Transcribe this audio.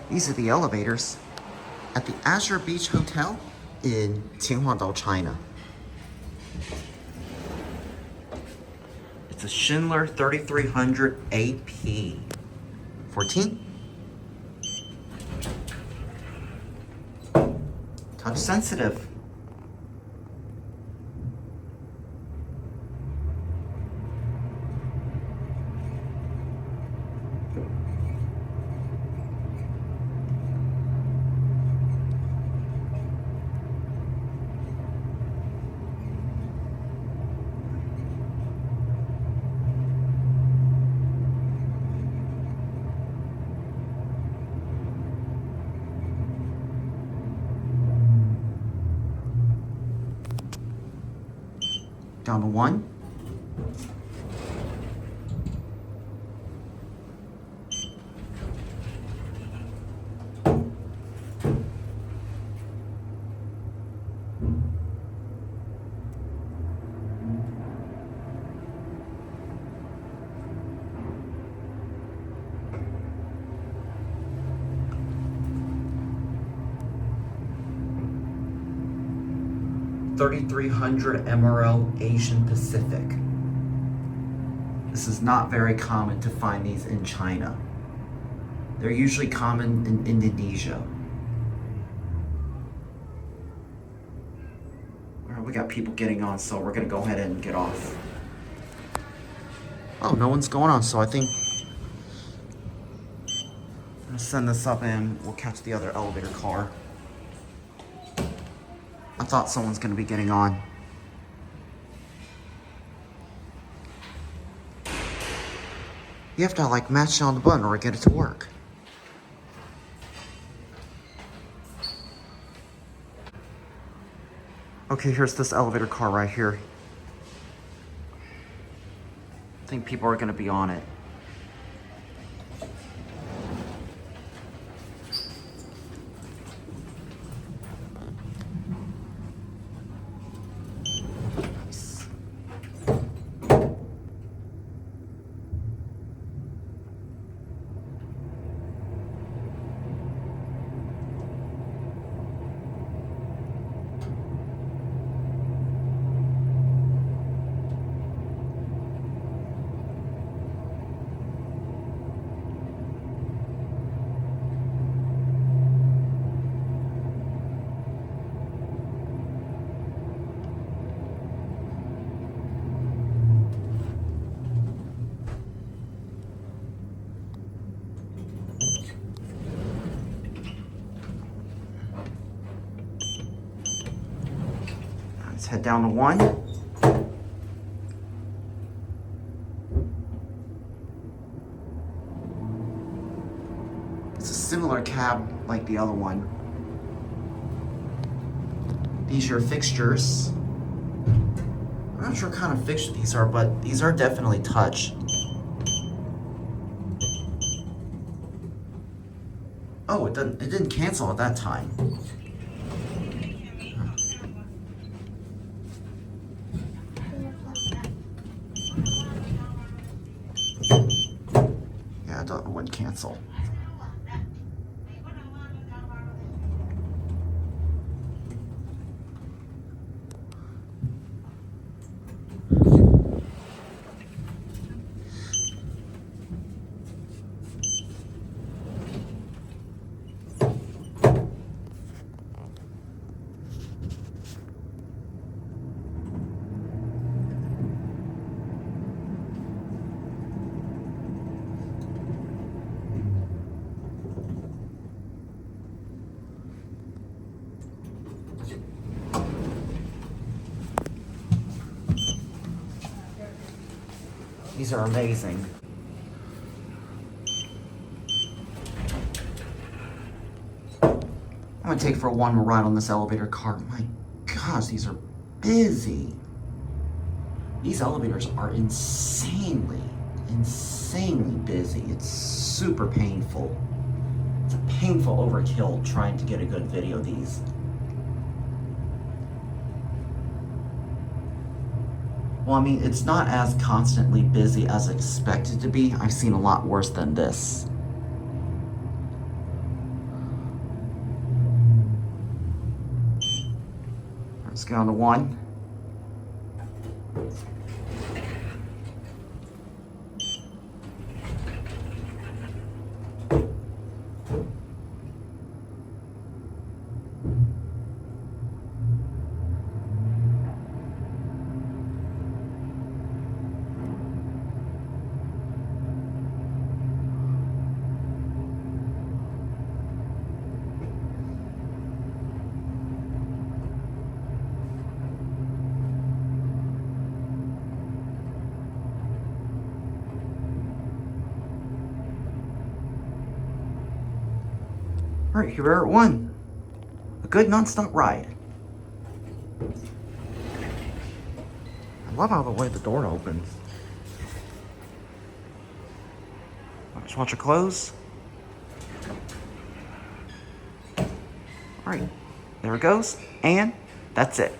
These are the elevators at the Azure Beach Hotel in Qinhuangdao, China. It's a Schindler 3300 AP. 14. Touch sensitive. Down to 1. $3,300 MRL Asian Pacific. This is not very common to find these in China. They're usually common in Indonesia. All right, we got people getting on, so we're gonna go ahead and get off. Oh, no one's going on, so I think I'm gonna send this up and we'll catch the other elevator car. I thought someone's gonna be getting on. You have to like match down the button or get it to work. Okay, here's this elevator car right here. I think people are gonna be on it. Let's head down to 1. It's a similar cab like the other one. These are your fixtures. I'm not sure what kind of fixture these are, but these are definitely touch. Oh, it didn't cancel at that time. Yeah, it wouldn't cancel. These are amazing. I'm gonna take for one more ride on this elevator car. My gosh, these are busy. These elevators are insanely busy. It's super painful. It's a painful overkill trying to get a good video of these. Well, I mean, it's not as constantly busy as expected to be. I've seen a lot worse than this. get on the 1. All right, here we are at 1. A good non-stop ride. I love how the way the door opens. Just watch it close. All right, there it goes, and that's it.